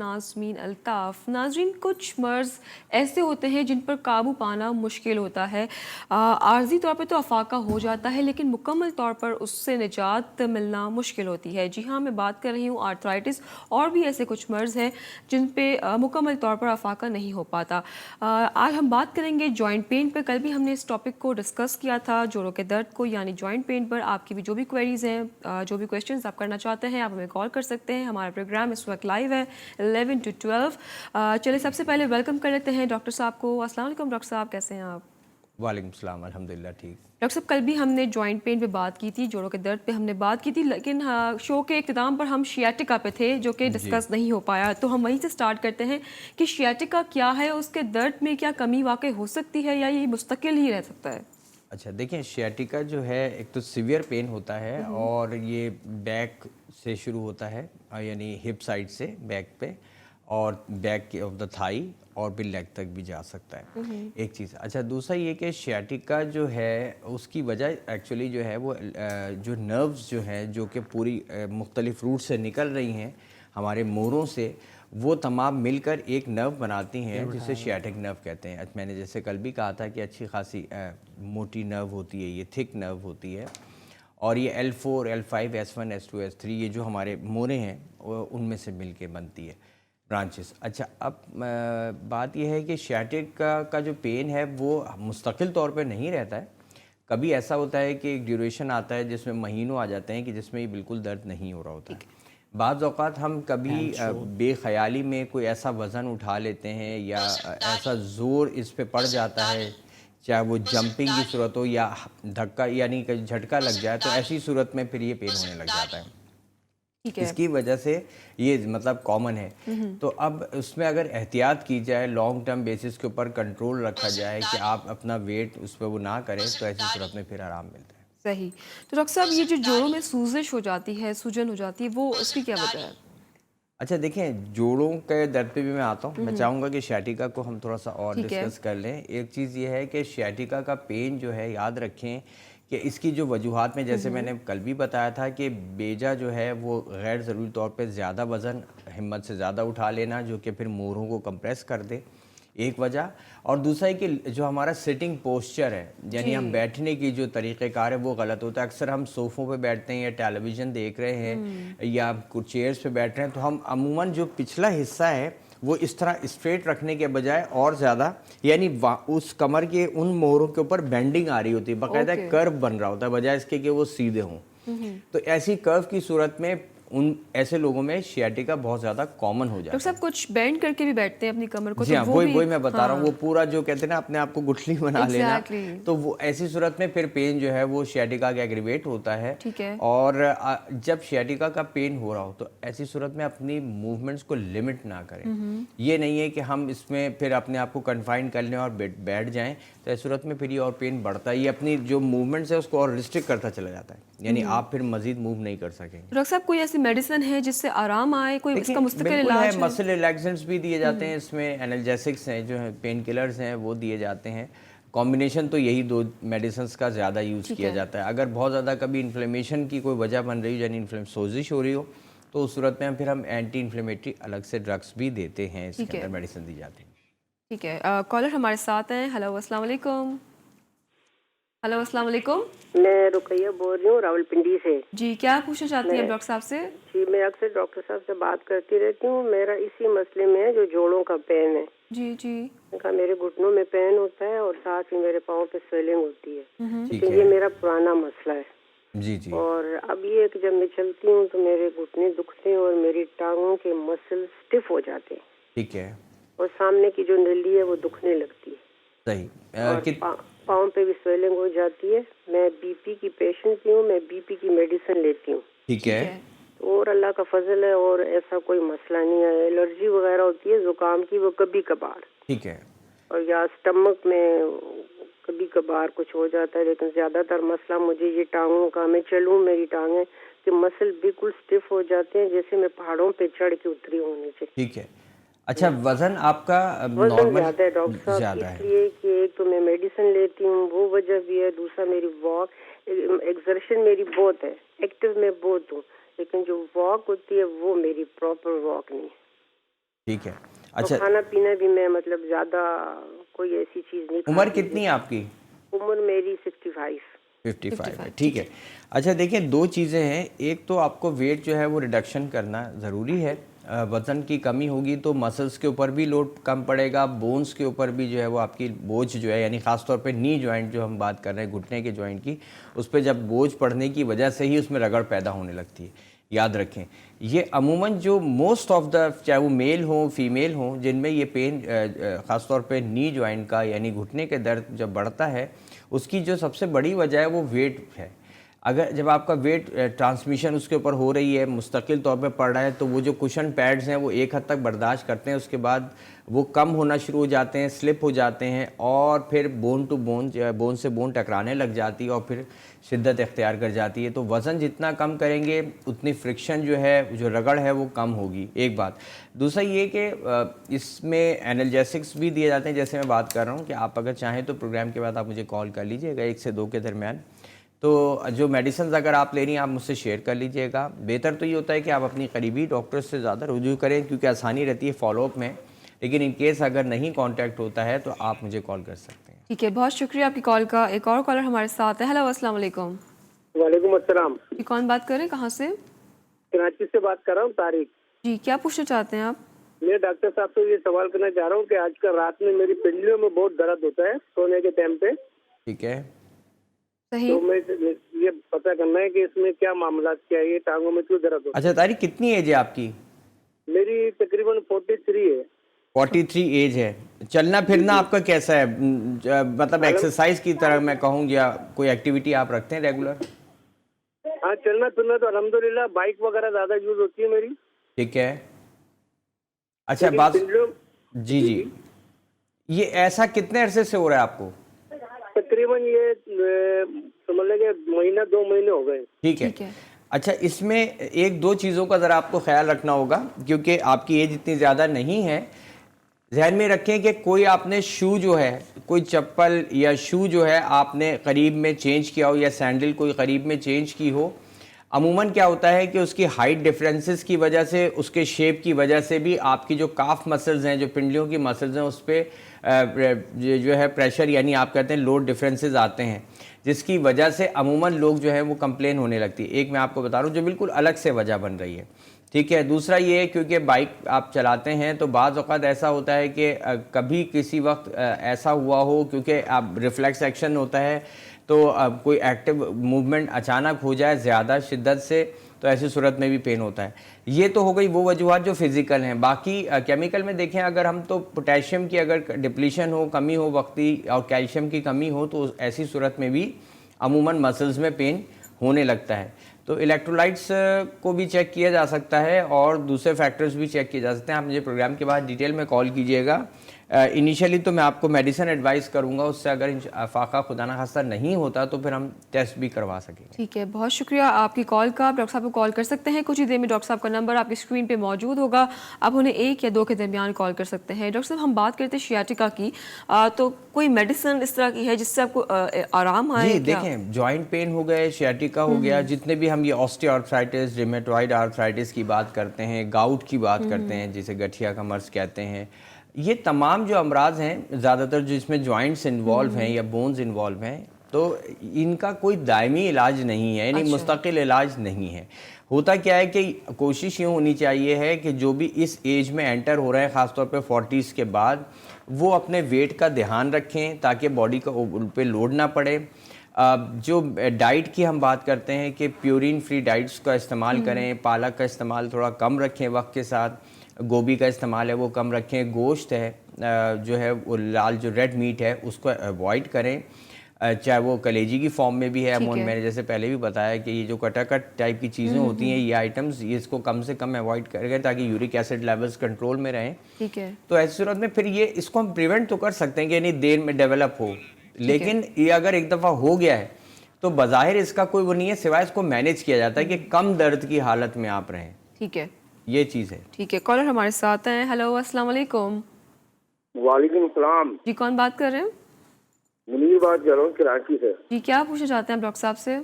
नाज़मीन अल्ताफ़। नाज़रीन, कुछ मर्ज़ ऐसे होते हैं जिन पर काबू पाना मुश्किल होता है। आर्जी तौर पर तो अफाका हो जाता है, लेकिन मुकम्मल तौर पर उससे निजात मिलना मुश्किल होती है। जी हाँ, मैं बात कर रही हूँ आर्थराइटिस और भी ऐसे कुछ मर्ज़ हैं जिन पे मुकम्मल तौर पर अफाका नहीं हो पाता। आज हम बात करेंगे जॉइंट पेन पर। कल भी हमने इस टॉपिक को डिस्कस किया था, जोड़ों के दर्द को यानी जॉइंट पेन पर। आपकी भी जो भी क्वेरीज हैं, जो भी क्वेश्चंस आप करना चाहते हैं, आप हमें कॉल कर सकते हैं। हमारा प्रोग्राम इस वक्त लाइव है 11 to 12। चलिए सबसे पहले वेलकम कर लेते हैं डॉक्टर साहब को। अस्सलाम वालेकुम डॉक्टर साहब, कैसे हैं आप? वालेकुम सलाम, अल्हम्दुलिल्लाह ठीक। डॉक्टर साहब, कल भी हमने जॉइंट पेन पे बात की थी, जोड़ों के दर्द पे हमने बात की थी, लेकिन शो के इख्तिताम पर हम शियाटिका पे थे जो कि जी। डिस्कस नहीं हो पाया। तो हम वहीं से स्टार्ट करते हैं कि शियाटिका क्या है, उसके दर्द में क्या कमी वाकई हो सकती है या ये मुस्तकिल ही रह सकता है? अच्छा देखिए, शियाटिका जो है एक तो सीवियर पेन होता है और ये बैक से शुरू होता है, यानी हिप साइड से बैक पे और बैक ऑफ द थाई और फिर लेग तक भी जा सकता है। एक चीज़। अच्छा, दूसरा ये कि शियाटिका जो है उसकी वजह एक्चुअली जो है वो जो नर्व्स जो हैं जो कि पूरी मुख्तलिफ रूट से निकल रही हैं हमारे मोरों से, वो तमाम मिलकर एक नर्व बनाती हैं जिसे शियाटिक नर्व कहते हैं। मैंने जैसे कल भी कहा था कि अच्छी खासी मोटी नर्व होती है, ये थिक नर्व होती है और ये L4, L5, S1, S2, S3 ये जो हमारे मोरे हैं उनमें से मिल के बनती है ब्रांचेस। अच्छा, अब बात यह है कि शियाटिक का जो पेन है वो मुस्तकिल तौर पे नहीं रहता है। कभी ऐसा होता है कि एक ड्यूरेशन आता है जिसमें महीनों आ जाते हैं कि जिसमें ये बिल्कुल दर्द नहीं हो रहा होता है। बाज़ औक़ात हम कभी बेख़याली में कोई ऐसा वज़न उठा लेते हैं या ऐसा ज़ोर इस पे पड़ जाता है, चाहे वो जंपिंग की सूरत हो या धक्का यानी कि झटका लग जाए, तो ऐसी सूरत में फिर ये पेन होने लग जाता है। ठीक है। इसकी वजह से ये मतलब कॉमन है। तो अब उसमें अगर एहतियात की जाए, लॉन्ग टर्म बेसिस के ऊपर कंट्रोल रखा जाए कि आप अपना वेट उस पर वो ना करें, तो ऐसी सूरत में फिर आराम मिलता है। सही। तो डॉक्टर साहब, ये जो जोड़ों में सूजिश हो जाती है, सूजन हो जाती है, वो उसकी क्या वजह है? अच्छा देखें, जोड़ों के दर्द पे भी मैं आता हूँ। मैं चाहूँगा कि शियाटिका को हम थोड़ा-सा और ठीक है। डिस्कस कर लें। एक चीज़ ये है कि शियाटिका का पेन जो है, याद रखें कि इसकी जो वजूहात में, जैसे मैंने कल भी बताया था कि बेजा जो है वो गैर ज़रूरी तौर पे ज़्यादा वज़न हिम्मत से ज़्यादा उठा लेना, जो कि फिर मोरों को कंप्रेस कर दे, एक वजह। और दूसरा है कि जो हमारा सिटिंग पोस्चर है, यानी हम जी। बैठने की जो तरीक़ेकार है वो गलत होता है। अक्सर हम सोफ़ों पे बैठते हैं या टेलीविज़न देख रहे हैं या कुछ चेयर्स पे बैठ रहे हैं, तो हम अमूमन जो पिछला हिस्सा है वो इस तरह स्ट्रेट रखने के बजाय और ज़्यादा, यानी उस कमर के उन मोहरों के ऊपर बेंडिंग आ रही होती है, बाकायदा ओके। कर्व बन रहा होता है, बजाय इसके कि वो सीधे हों। तो ऐसी कर्व की सूरत में उन ऐसे लोगों में शियाटिका बहुत ज़्यादा कॉमन हो डॉक्टर जाता साहब, है। कुछ बेंड करके भी बैठते हैं अपनी कमर को, जी तो हाँ, वो वही भी वही एक मैं बता रहा हूँ, वो हाँ, पूरा जो कहते हैं ना अपने आप को गुठली बना लेना, एग्ज़ैक्टली। तो वो ऐसी सूरत में फिर पेन जो है वो शियाटिका के एग्रीवेट होता है। ठीक है। और जब शियाटिका का पेन हो रहा हो तो ऐसी सूरत में अपनी मूवमेंट्स को लिमिट ना करें। ये नहीं है कि हम इसमें फिर अपने आप को कन्फाइन कर लें और बैठ जाएं, तो ऐसी सूरत में फिर ये और पेन बढ़ता है। ये अपनी जो मूवमेंट्स है उसको और रिस्ट्रिक्ट करता चला जाता है, यानी आप फिर मज़ीद मूव नहीं कर सकेंगे। तो डॉक्टर साहब, कोई ऐसी मेडिसिन है जिससे आराम आए, कोई इसका देखिए, मुस्तकिल बिल्कुल है, इलाज है? मसल रिलैक्सेंट्स भी दिए जाते हैं इसमें, एनाल्जेसिक्स हैं जो है, पेन किलर्स हैं वो दिए जाते हैं। कॉम्बिनेशन तो यही दो मेडिसिन्स का ज़्यादा यूज़ ठीक किया है। जाता है। अगर बहुत ज़्यादा कभी इन्फ्लेमेशन की कोई वजह बन रही हो, यानी सोजिश हो रही हो, तो उस सूरत में फिर हम एंटी इन्फ्लेमेटरी अलग से ड्रग्स भी देते हैं, इसके ठीक अंदर है। मेडिसिन दी जाती है। ठीक है। कॉलर हमारे साथ हैं। हेलो, अस्सलाम वालेकुम। हेलो, अस्सलाम वालेकुम। मैं रुकैया बोल रही हूँ रावलपिंडी से। जी, क्या पूछना चाहती हैं मैं आप डॉक्टर साहब से? जी मैं अक्सर डॉक्टर साहब से बात करती रहती हूँ। मेरा इसी मसले में है जो जोड़ों का पेन है। जी, जी। कहा मेरे घुटनों में पेन होता है और साथ ही मेरे पाँव पे स्वेलिंग होती है, ठीक लेकिन है। ये मेरा पुराना मसला है। जी, जी। और अब ये है कि जब मैं चलती हूँ तो मेरे घुटने दुखते हैं और मेरी टांगों के मसल स्टिफ हो जाते हैं ठीक है। और सामने की जो नली है वो दुखने लगती है सही। और कित पाँव पे भी स्वेलिंग हो जाती है। मैं बीपी की पेशेंट भी हूँ, मैं बीपी की मेडिसिन लेती हूँ ठीक है। ठीक है। और अल्लाह का फजल है और ऐसा कोई मसला नहीं है। एलर्जी वगैरह होती है जुकाम की, वो कभी कभार, ठीक है। और या स्टमक में कभी कभार कुछ हो जाता है, लेकिन ज्यादातर मसला मुझे ये टांगों का, मैं चलूँ मेरी टांगें के मसल बिल्कुल स्टिफ हो जाते हैं जैसे मैं पहाड़ों पे चढ़ के उतरी हूँ नीचे। ठीक है। अच्छा, वज़न आपका वजन नॉर्मल ज्यादा है डॉक्टर साहब, ज़्यादा है। इसलिए कि एक तो मैं मेडिसिन लेती हूँ वो वजह भी है, दूसरा मेरी वॉक एक्सर्शन मेरी बहुत है, एक्टिव में बहुत हूँ, लेकिन जो वॉक होती है वो मेरी प्रॉपर वॉक नहीं है। ठीक है। और अच्छा, खाना पीना भी मैं मतलब ज्यादा कोई ऐसी चीज नहीं उम्र खाती। कितनी है आपकी? उम्र मेरी 65। 55 है, 55, ठीक है। अच्छा देखिए, दो चीज़ें हैं। एक तो आपको वेट जो है वो रिडक्शन करना ज़रूरी है। वज़न की कमी होगी तो मसल्स के ऊपर भी लोड कम पड़ेगा, बोन्स के ऊपर भी जो है वो आपकी बोझ जो है, यानी ख़ास तौर पे नी जॉइंट जो हम बात कर रहे हैं, घुटने के जॉइंट की, उस पे जब बोझ पड़ने की वजह से ही उसमें रगड़ पैदा होने लगती है। याद रखें, ये अमूमन जो मोस्ट ऑफ द, चाहे वो मेल हो फीमेल हो, जिनमें ये पेन ख़ास तौर पे नी जॉइंट का यानी घुटने के दर्द जब बढ़ता है, उसकी जो सबसे बड़ी वजह है वो वेट है। अगर जब आपका वेट ट्रांसमिशन उसके ऊपर हो रही है, मुस्तकिल तौर पे पड़ रहा है, तो वो जो कुशन पैड्स हैं वो एक हद तक बर्दाश्त करते हैं, उसके बाद वो कम होना शुरू हो जाते हैं, स्लिप हो जाते हैं, और फिर बोन टू बोन, बोन से बोन टकराने लग जाती है और फिर शिद्दत इख्तियार कर जाती है। तो वज़न जितना कम करेंगे उतनी फ्रिक्शन जो है, जो रगड़ है, वो कम होगी, एक बात। दूसरा ये कि इसमें एनाल्जेसिक्स भी दिए जाते हैं, जैसे मैं बात कर रहा हूँ कि आप अगर चाहें तो प्रोग्राम के बाद आप मुझे कॉल कर लीजिएगा 1 से 2 के दरमियान। तो जो मेडिसिन अगर आप ले रही हैं आप मुझसे शेयर कर लीजिएगा। बेहतर तो ये होता है कि आप अपनी करीबी डॉक्टर से ज़्यादा रुजू करें, क्योंकि आसानी रहती है फॉलोअप में। लेकिन इन केस अगर नहीं कांटेक्ट होता है तो आप मुझे कॉल कर सकते हैं। ठीक है, बहुत शुक्रिया आपकी कॉल का। एक और कॉलर हमारे साथ है। हेलो, अस्सलाम वालेकुम। वालेकुम अस्सलाम। जी, कौन बात कर रहे हैं, कहाँ से? कराची से बात कर रहा हूँ, तारिक। जी, क्या पूछना चाहते हैं आप? मैं डॉक्टर साहब से ये सवाल करना चाह रहा हूँ कि आजकल रात में मेरी पिंडलियों में बहुत दर्द होता है सोने के टाइम पे। ठीक है। सही। तो मैं ये पता करना है कि इसमें क्या मामला, क्या ये टांगों में क्यों दर्द होता अच्छा तारिक, कितनी एज है आपकी? है? मेरी तकरीबन 43 है। 43 एज है। चलना फिरना आपका कैसा है? मतलब एक्सरसाइज की तरह मैं कहूँ, या कोई एक्टिविटी आप रखते हैं रेगुलर? हाँ, चलना फिरना तो अल्हम्दुलिल्लाह, बाइक वगैरह ज्यादा यूज होती है मेरी। ठीक है। अच्छा लेकिन बात, पिंडलियों जी जी, ये ऐसा कितने अरसे से हो रहा है आपको? तकरीबन ये समझ लेंगे महीना 2 महीने हो गए। ठीक है। ठीक है। अच्छा, इसमें एक दो चीज़ों का ज़रा आपको ख्याल रखना होगा, क्योंकि आपकी एज इतनी ज़्यादा नहीं है। ध्यान में रखें कि कोई आपने शू जो है, कोई चप्पल या शू जो है आपने करीब में चेंज किया हो, या सैंडल कोई करीब में चेंज की हो। अमूमन क्या होता है कि उसकी हाइट डिफरेंसेस की वजह से, उसके शेप की वजह से भी आपकी जो काफ मसल्स हैं, जो पिंडलियों की मसल्स हैं, उस पर जो है प्रेशर, यानी आप कहते हैं लोड डिफरेंसेस आते हैं, जिसकी वजह से अमूमन लोग जो है वो कंप्लेन होने लगती है। एक मैं आपको बता रहा हूँ जो बिल्कुल अलग से वजह बन रही है। ठीक है। दूसरा ये, क्योंकि बाइक आप चलाते हैं तो बाज़ औक़ात ऐसा होता है कि कभी किसी वक्त ऐसा हुआ हो, क्योंकि आप रिफ्लेक्स एक्शन होता है, तो कोई एक्टिव मूवमेंट अचानक हो जाए ज़्यादा शिद्दत से, तो ऐसी सूरत में भी पेन होता है। ये तो हो गई वो वजूहत जो फिज़िकल हैं। बाकी केमिकल में देखें अगर हम, तो पोटेशियम की अगर डिप्लीशन हो, कमी हो वक्ती, और कैल्शियम की कमी हो, तो ऐसी सूरत में भी अमूमन मसल्स में पेन होने लगता है। तो इलेक्ट्रोलाइट्स को भी चेक किया जा सकता है और दूसरे फैक्टर्स भी चेक किए जा सकते हैं। आप मुझे प्रोग्राम के बाद डिटेल में कॉल कीजिएगा। इनिशियली तो मैं आपको मेडिसिन एडवाइस करूंगा, उससे अगर फाका खुदा न खास्ता नहीं होता तो फिर हम टेस्ट भी करवा सकेंगे। ठीक है, बहुत शुक्रिया आपकी कॉल का। आप डॉक्टर साहब को कॉल कर सकते हैं, कुछ ही देर में डॉक्टर साहब का नंबर आपकी स्क्रीन पे मौजूद होगा, आप उन्हें 1 या 2 के दरमियान कॉल कर सकते हैं। डॉक्टर साहब, हम बात करते हैं शियाटिका की, तो कोई मेडिसिन इस तरह की है जिससे आपको आराम आए? जी देखें, जॉइंट पेन हो गए, शियाटिका हो गया, जितने भी हम ये ऑस्टियोआर्थराइटिस, रिमेटॉइड आर्थराइटिस की बात करते हैं, गाउट की बात करते हैं, जिसे गठिया का मर्ज कहते हैं, ये तमाम जो अमराज हैं ज़्यादातर जिसमें जॉइंट्स इन्वॉल्व हैं या बोन्स इन्वॉल्व हैं, तो इनका कोई दायमी इलाज नहीं है, यानी मुस्तकिल इलाज नहीं है। होता क्या है कि कोशिश यूँ होनी चाहिए है कि जो भी इस एज में एंटर हो रहे हैं, ख़ासतौर पे 40s के बाद, वो अपने वेट का ध्यान रखें ताकि बॉडी का उन पे लोड ना पड़े। जो डाइट की हम बात करते हैं कि प्योरीन फ्री डाइट्स का इस्तेमाल करें, पालक का इस्तेमाल थोड़ा कम रखें वक्त के साथ, गोभी का इस्तेमाल है वो कम रखें, गोश्त है जो है वो लाल जो रेड मीट है उसको अवॉइड करें, चाहे वो कलेजी की फॉर्म में भी है अमून, मैंने जैसे पहले भी बताया कि ये जो कटाकट टाइप की चीज़ें होती हैं, ये आइटम्स, ये इसको कम से कम अवॉइड करें ताकि यूरिक एसिड लेवल्स कंट्रोल में रहें। ठीक है। तो ऐसी सूरत में फिर ये इसको हम प्रिवेंट तो कर सकते हैं कि यानी देर में डेवलप हो, लेकिन ये अगर एक दफ़ा हो गया है तो बज़ाहिर इसका कोई वो नहीं है, सिवाय इसको मैनेज किया जाता है कि कम दर्द की हालत में आप रहें। ठीक है, ये चीज़ है। ठीक है। कॉलर हमारे साथ हैं। हेलो, अस्सलाम वालेकुम। वालेकुम सलाम। जी, कौन बात कर रहे हैं? मुनीर बात कर रहा हूँ कराची से। जी, क्या पूछना चाहते हैं आप डॉक्टर साहब से?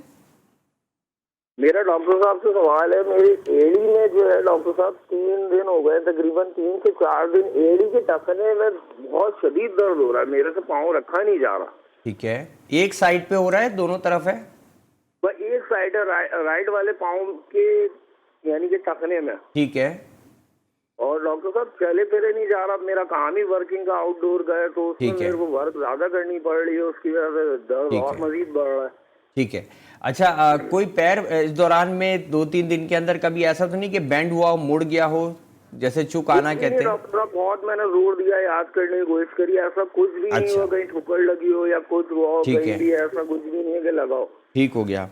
मेरा डॉक्टर साहब से सवाल है, मेरी एड़ी में जो है डॉक्टर साहब 3 दिन हो गए, तकरीबन 3 से 4 दिन एड़ी के टखने में बहुत शदीद दर्द हो रहा है, मेरे से पाँव रखा नहीं जा रहा। ठीक है, एक साइड पे हो रहा है, दोनों तरफ है? बस एक साइड है, राइट वाले पाँव के यानी कि टखने में। ठीक है। और डॉक्टर साहब चले फिरे नहीं जा रहा, मेरा काम ही वर्किंग का आउटडोर गए तो उसमें ठीक है। मेरे को वर्क ज्यादा करनी पड़ रही है, उसकी वजह से दर्द ठीक और है। मजीद बढ़ रहा है। ठीक है। अच्छा, कोई पैर इस दौरान में 2-3 दिन के अंदर कभी ऐसा तो नहीं कि बेंड हुआ हो, मुड़ गया हो, जैसे चुक आना कहते हैं? डॉक्टर साहब बहुत मैंने जोर दिया, याद करने की कोशिश करी, ऐसा कुछ भी नहीं अच्छा। हुआ, कहीं ठुकर लगी हो या कुछ हुआ हो, ठीक कहीं है। भी ऐसा कुछ भी नहीं है कि लगाओ। ठीक हो गया।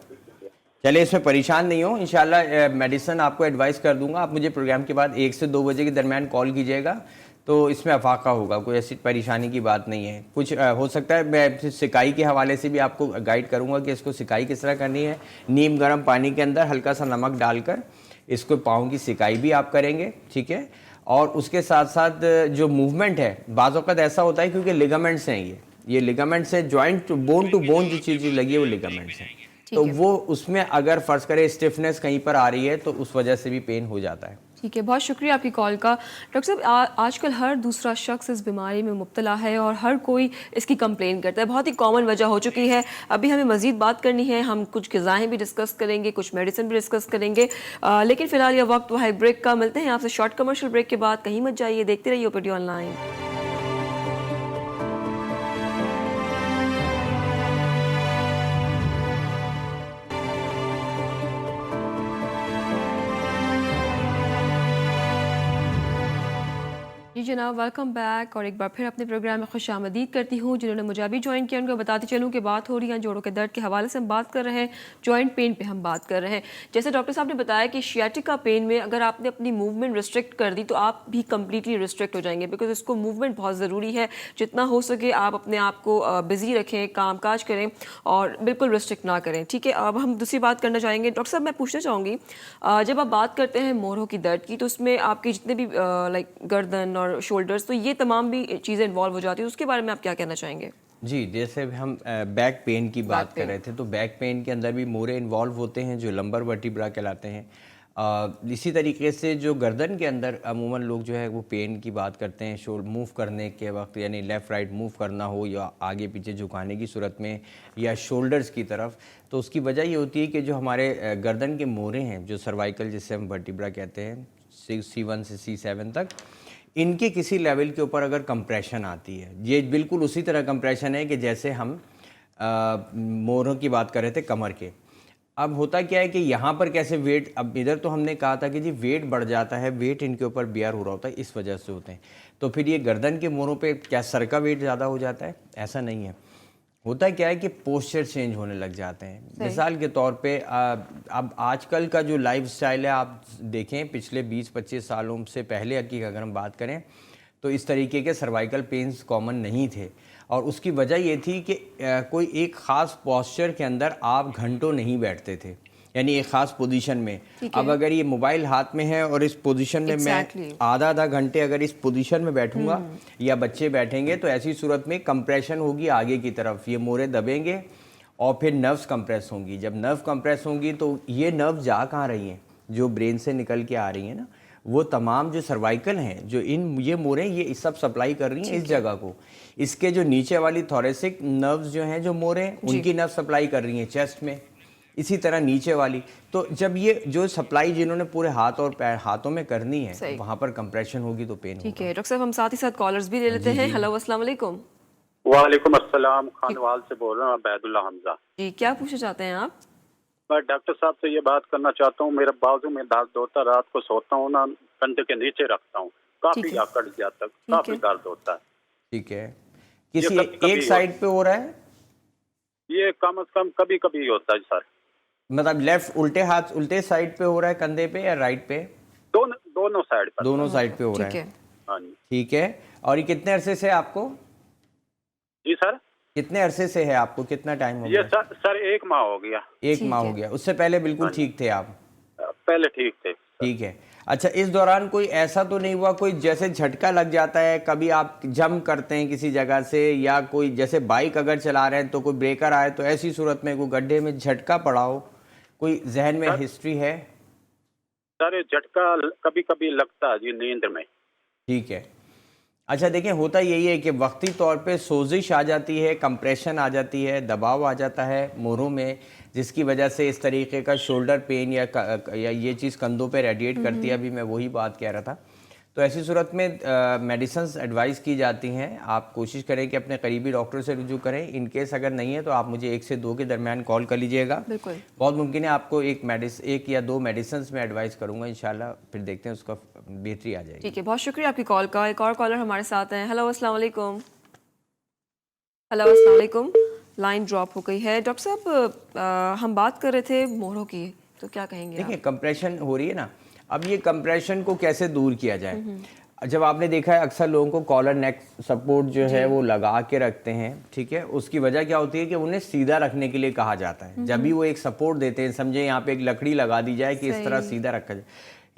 चलिए, इसमें परेशान नहीं हो, इंशाल्लाह मेडिसिन आपको एडवाइस कर दूंगा। आप मुझे प्रोग्राम के बाद 1 से 2 बजे के दरमियान कॉल कीजिएगा, तो इसमें अफाका होगा, कोई ऐसी परेशानी की बात नहीं है। कुछ हो सकता है मैं सिकाई के हवाले से भी आपको गाइड करूंगा कि इसको सिकाई किस तरह करनी है। नीम गर्म पानी के अंदर हल्का सा नमक डालकर इसको पाँव की सिकाई भी आप करेंगे, ठीक है। और उसके साथ साथ जो मूवमेंट है, बाज़ औक़ात ऐसा होता है क्योंकि लिगामेंट्स हैं, ये लिगामेंट्स है, जॉइंट टू बोन जो चीज़ लगी है वो लिगामेंट्स हैं, तो वो उसमें अगर फर्ज करें स्टिफनेस कहीं पर आ रही है तो उस वजह से भी पेन हो जाता है। ठीक है, बहुत शुक्रिया आपकी कॉल का। डॉक्टर साहब, आजकल हर दूसरा शख्स इस बीमारी में मुब्तला है और हर कोई इसकी कंप्लेन करता है, बहुत ही कॉमन वजह हो चुकी है। अभी हमें मज़ीद बात करनी है, हम कुछ ग़िज़ाएँ भी डिस्कस करेंगे, कुछ मेडिसिन भी डिस्कस करेंगे, लेकिन फ़िलहाल यह वक्त है ब्रेक का। मिलते हैं आपसे शॉर्ट कमर्शियल ब्रेक के बाद, कहीं मत जाइए, देखते रहिए ओपीडी ऑनलाइन। जी जनाब, वेलकम बैक। और एक बार फिर अपने प्रोग्राम में खुश आमदीद करती हूँ। जिन्होंने मुझे अभी ज्वाइन किया उनको बताती चलूँ कि बात हो रही है जोड़ों के दर्द के हवाले से हम बात कर रहे हैं, जॉइंट पेन पे हम बात कर रहे हैं। जैसे डॉक्टर साहब ने बताया कि शियाटिका पेन में अगर आपने अपनी मूवमेंट रिस्ट्रिक्ट कर दी तो आप भी कम्प्लीटली रिस्ट्रिक्ट हो जाएंगे, बिकॉज इसको मूवमेंट बहुत ज़रूरी है। जितना हो सके आप अपने आप को बिजी रखें, काम काज करें और बिल्कुल रिस्ट्रिक्ट ना करें, ठीक है। अब हम दूसरी बात करना चाहेंगे। डॉक्टर साहब, मैं पूछना चाहूँगी, जब आप बात करते हैं मोरों की दर्द की, तो उसमें आपके जितने भी लाइक गर्दन और शोल्डर्स, तो ये तमाम भी चीज़ें इन्वॉल्व हो जाती है, उसके बारे में आप क्या कहना चाहेंगे? जी, जैसे हम बैक पेन की बात कर पेन। रहे थे, तो बैक पेन के अंदर भी मोरे इन्वॉल्व होते हैं जो लंबर वर्टिब्रा कहलाते हैं। इसी तरीके से जो गर्दन के अंदर अमूमन लोग जो है वो पेन की बात करते हैं शोल्डर मूव करने के वक्त, यानी लेफ़्ट राइट मूव करना हो या आगे पीछे झुकाने की सूरत में या शोल्डर्स की तरफ, तो उसकी वजह ये होती है कि जो हमारे गर्दन के मोरे हैं, जो सर्वाइकल जिससे हम वर्टिब्रा कहते हैं, C1 से C7 तक, इनके किसी लेवल के ऊपर अगर कंप्रेशन आती है, ये बिल्कुल उसी तरह कंप्रेशन है कि जैसे हम मोरों की बात कर रहे थे कमर के। अब होता क्या है कि यहाँ पर कैसे वेट, अब इधर तो हमने कहा था कि जी वेट बढ़ जाता है, वेट इनके ऊपर बियर हो रहा होता है, इस वजह से होते हैं। तो फिर ये गर्दन के मोरों पे क्या सर का वेट ज़्यादा हो जाता है? ऐसा नहीं है। होता क्या है कि पोस्चर चेंज होने लग जाते हैं। मिसाल के तौर पे अब आजकल का जो लाइफस्टाइल है, आप देखें पिछले 20-25 सालों से पहले की अगर हम बात करें तो इस तरीके के सर्वाइकल पेन्स कॉमन नहीं थे, और उसकी वजह ये थी कि कोई एक ख़ास पोस्चर के अंदर आप घंटों नहीं बैठते थे, यानी एक ख़ास पोजीशन में। अब अगर ये मोबाइल हाथ में है और इस पोजीशन में मैं आधा घंटे अगर इस पोजीशन में बैठूंगा या बच्चे बैठेंगे, तो ऐसी सूरत में कंप्रेशन होगी आगे की तरफ, ये मोरे दबेंगे और फिर नर्व्स कंप्रेस होंगी। जब नर्व कंप्रेस होंगी तो ये नर्व जा कहाँ रही हैं, जो ब्रेन से निकल के आ रही हैं ना, वो तमाम जो सर्वाइकल हैं, जो ये मोरें, ये सब सप्लाई कर रही हैं इस जगह को। इसके जो नीचे वाली थोरेसिक नर्व्स जो हैं, जो मोरें, उनकी नर्व सप्लाई कर रही हैं चेस्ट में, इसी तरह नीचे वाली। तो जब ये जो सप्लाई जिन्होंने पूरे हाथ और पैर हाथों में करनी है, वहाँ पर कंप्रेशन होगी तो पेन होगा। ठीक है डॉक्टर साहब, हम साथ ही साथ कॉलर्स भी ले लेते हैं। हेलो, अस्सलाम वालेकुम। वालेकुम अस्सलाम, खानवाल से बोल रहा हूँ, अबैदुल्ला हमजा जी, क्या पूछना चाहते हैं आप? मैं डॉक्टर साहब से ये बात करना चाहता हूँ, मेरा बाजू में दर्द होता है, रात को सोता हूँ ना, कंधे के नीचे रखता हूँ, काफी आकड़ जाता है, काफी दर्द होता है। ठीक है, किसी एक साइड पे हो रहा है? ये कम से कम कभी कभी होता है सर। मतलब लेफ्ट उल्टे हाथ उल्टे साइड पे हो रहा है कंधे पे या राइट पे? दोनों साइड पर। दोनों साइड पे हो रहा है। हाँ जी। ठीक है, और ये कितने अरसे से आपको? जी सर, कितने अरसे से है आपको, कितना टाइम हो ये गया? सर 1 माह हो गया। 1 माह हो गया। उससे पहले बिल्कुल ठीक थे आप? पहले ठीक थे। ठीक है। अच्छा, इस दौरान कोई ऐसा तो नहीं हुआ, कोई जैसे झटका लग जाता है, कभी आप जंप करते हैं किसी जगह से, या कोई जैसे बाइक अगर चला रहे हैं तो कोई ब्रेकर आए तो ऐसी सूरत में कोई गड्ढे में झटका पड़ा हो, कोई जहन में हिस्ट्री है? सर झटका कभी कभी लगता है जी नींद में। ठीक है। अच्छा देखिए, होता यही है कि वक्ती तौर पे सोजिश आ जाती है, कंप्रेशन आ जाती है, दबाव आ जाता है मोरों में, जिसकी वजह से इस तरीके का शोल्डर पेन या ये चीज़ कंधों पे रेडिएट करती है। अभी मैं वही बात कह रहा था। तो ऐसी सूरत में मेडिसिन्स एडवाइस की जाती हैं। आप कोशिश करें कि अपने करीबी डॉक्टर से रुजू करें। इन केस अगर नहीं है तो आप मुझे 1 से 2 के दरमियान कॉल कर लीजिएगा। बिल्कुल। बहुत मुमकिन है आपको एक या 2 मेडिसिन्स में एडवाइस करूँगा इंशाल्लाह, फिर देखते हैं उसका बेहतरी आ जाएगी। ठीक है, बहुत शुक्रिया आपकी कॉल का। एक और कॉलर हमारे साथ हैं। हेलो अस्सलाम वालेकुम। हेलो अस्सलाम वालेकुम। लाइन ड्रॉप हो गई है। डॉक्टर साहब, हम बात कर रहे थे मोरों की, तो क्या कहेंगे आप? देखिए, कंप्रेशन हो रही है ना, अब ये कंप्रेशन को कैसे दूर किया जाए? जब आपने देखा है अक्सर लोगों को कॉलर नेक सपोर्ट जो है वो लगा के रखते हैं, ठीक है। उसकी वजह क्या होती है कि उन्हें सीधा रखने के लिए कहा जाता है। जब भी वो एक सपोर्ट देते हैं, समझे यहाँ पे एक लकड़ी लगा दी जाए कि इस तरह सीधा रखा जाए,